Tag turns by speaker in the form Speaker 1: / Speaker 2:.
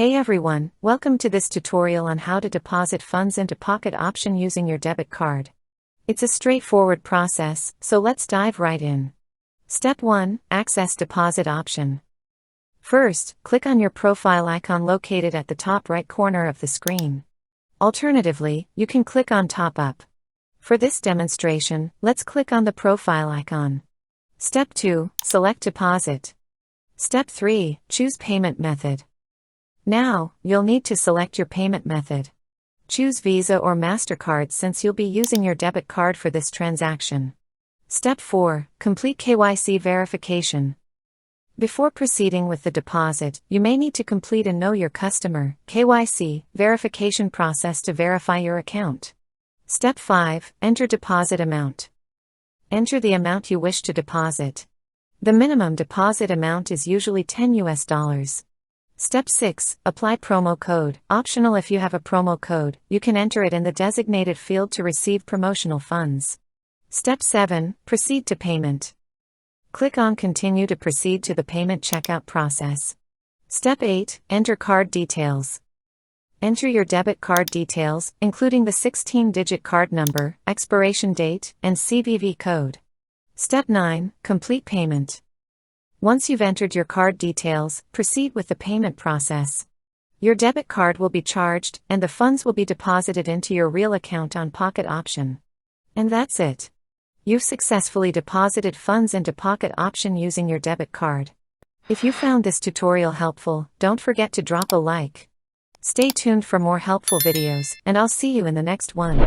Speaker 1: Hey everyone, welcome to this tutorial on how to deposit funds into Pocket Option using your debit card. It's a straightforward process, so let's dive right in. Step 1. Access deposit option. First, click on your profile icon located at the top right corner of the screen. Alternatively, you can click on Top Up. For this demonstration, let's click on the profile icon. Step 2. Select Deposit. Step 3. Choose Payment Method. Now, you'll need to select your payment method. Choose Visa or Mastercard since you'll be using your debit card for this transaction. Step 4. Complete KYC verification. Before proceeding with the deposit, you may need to complete a Know Your Customer (KYC) verification process to verify your account. Step 5. Enter deposit amount. Enter the amount you wish to deposit. The minimum deposit amount is usually $10. Step 6. Apply promo code. Optional if you have a promo code, you can enter it in the designated field to receive promotional funds. Step 7. Proceed to payment. Click on Continue to proceed to the payment checkout process. Step 8. Enter card details. Enter your debit card details, including the 16-digit card number, expiration date, and CVV code. Step 9. Complete payment. Once you've entered your card details, proceed with the payment process. Your debit card will be charged, and the funds will be deposited into your real account on Pocket Option. And that's it. You've successfully deposited funds into Pocket Option using your debit card. If you found this tutorial helpful, don't forget to drop a like. Stay tuned for more helpful videos, and I'll see you in the next one.